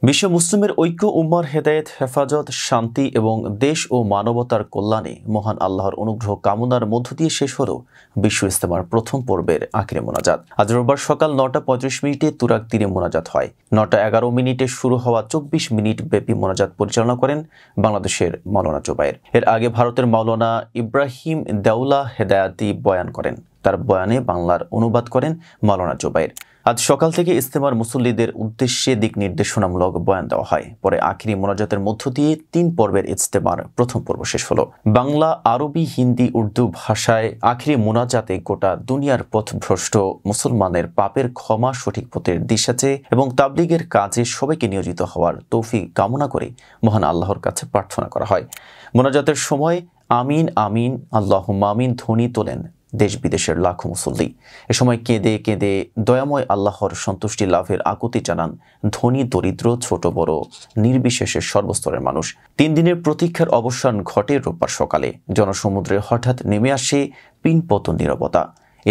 বিশ্ব মুসলিমের ঐক্য, উম্মার হেদায়েত, হেফাজত, শান্তি এবং দেশ ও মানবতার কল্যাণে মহান আল্লাহর অনুগ্রহ কামনার মধ্য দিয়ে শেষ হল বিশ্ব ইজতেমার প্রথম পর্বের আখিরে মোনাজাত। আজ রোববার সকাল 9:35 তুরাগ তীরে মোনাজাত হয়। 9:11 শুরু হওয়া 24 মিনিট ব্যাপী মোনাজাত পরিচালনা করেন বাংলাদেশের মাওলানা জুবায়ের। এর আগে ভারতের মাওলানা ইব্রাহিম দেওলা হেদায়াতি বয়ান করেন। তার বয়ানে বাংলার অনুবাদ করেন মাওলানা জুবায়ের। আজ সকাল থেকে ইজতেমার মুসল্লিদের উদ্দেশ্যে দিক নির্দেশনামূলক বয়ান দেওয়া হয়। পরে আখিরি মোনাজাতের মধ্য দিয়ে 3 পর্বের ইজতেমার প্রথম পর্ব শেষ হলো। বাংলা, আরবি, হিন্দি, উর্দু ভাষায় আখিরি মোনাজাতে গোটা দুনিয়ার পথভ্রষ্ট মুসলমানের পাপের ক্ষমা, সঠিক পথের দিশা চেয়ে এবং তাবলীগের কাজে সবাইকে নিয়োজিত হওয়ার তৌফিক কামনা করে মহান আল্লাহর কাছে প্রার্থনা করা হয়। মোনাজাতের সময় আমিন আমিন আল্লাহুম্মা আমিন ধ্বনি তোলেন দেশ বিদেশের লাখো মুসল্লি। এ সময় কেঁদে কেঁদে দয়াময় আল্লাহর সন্তুষ্টি লাভের আকুতি জানান ধনী দরিদ্র, ছোট বড় নির্বিশেষে সর্বস্তরের মানুষ। 3 দিনের প্রতীক্ষার অবসান ঘটে রোববার সকালে। জনসমুদ্রে হঠাৎ নেমে আসে পিনপতন নীরবতা।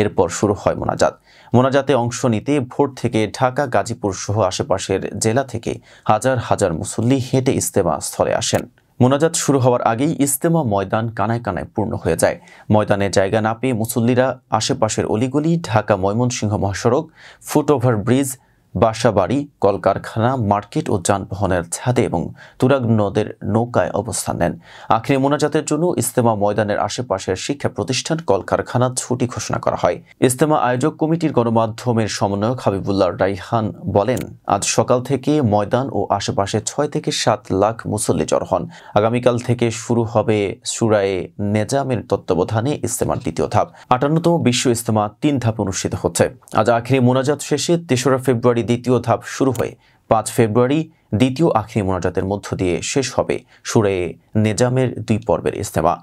এরপর শুরু হয় মোনাজাত। মোনাজাতে অংশ নিতে ভোর থেকে ঢাকা, গাজীপুর সহ আশেপাশের জেলা থেকে হাজার হাজার মুসল্লি হেঁটে ইজতেমা স্থলে আসেন। মোনাজাত শুরু হওয়ার আগেই ইজতেমা ময়দান কানায় কানায় পূর্ণ হয়ে যায়। ময়দানে জায়গা না পেয়ে মুসল্লিরা আশেপাশের অলিগলি, ঢাকা ময়মনসিংহ মহাসড়ক, ফুটওভার ব্রিজ, বাসাবাড়ি, কলকারখানা, মার্কেট ও যানবাহনের ছাদে এবং তুরাগ নদের নৌকায় অবস্থান নেন। আখিরি মোনাজাতের জন্য ইজতেমা ময়দানের আশেপাশের শিক্ষা প্রতিষ্ঠান, কলকারখানা ছুটি ঘোষণা করা হয়। ইজতেমা আয়োজক কমিটির গণমাধ্যমের সমন্বয়ক হাবিবুল্লাহ রাইহান বলেন, আজ সকাল থেকে ময়দান ও আশেপাশে 6 থেকে 7 লাখ মুসল্লি জড়ো হন। আগামীকাল থেকে শুরু হবে সূরায়ে নেজামের তত্ত্বাবধানে ইজতেমার দ্বিতীয় ধাপ। 58তম বিশ্ব ইজতেমা 3 ধাপে অনুষ্ঠিত হচ্ছে। আজ আখিরি মোনাজাত শেষে 3রা ফেব্রুয়ারি দ্বিতীয় ধাপ শুরু হয়ে 5 ফেব্রুয়ারি দ্বিতীয় আখিরি মোনাজাতের মধ্য দিয়ে শেষ হবে সূরায়ে নেজামের 2 পর্বের ইজতেমা।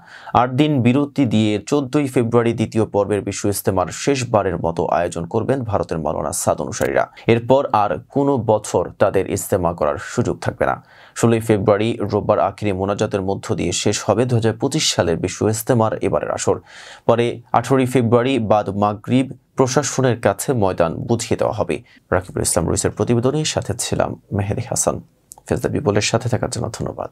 8 দিন বিরতি দিয়ে 14ই ফেব্রুয়ারি দ্বিতীয় পর্বের বিশ্ব ইজতেমার শেষবারের মতো আয়োজন করবেন ভারতের মাওলানা সাদ অনুসারীরা। এরপর আর কোনো বছর তাদের ইজতেমা করার সুযোগ থাকবে না। 16ই ফেব্রুয়ারি রোববার আখিরি মোনাজাতের মধ্য দিয়ে শেষ হবে 2025 সালের বিশ্ব ইজতেমার এবারের আসর। পরে 18ই ফেব্রুয়ারি বাদ মাগরিব প্রশাসনের কাছে ময়দান বুঝিয়ে দেওয়া হবে। রাকিবুল ইসলাম রুইসের প্রতিবেদনের সাথে ছিলাম মেহেদি হাসান। ফেজদা বিপুলের সাথে থাকার জন্য ধন্যবাদ।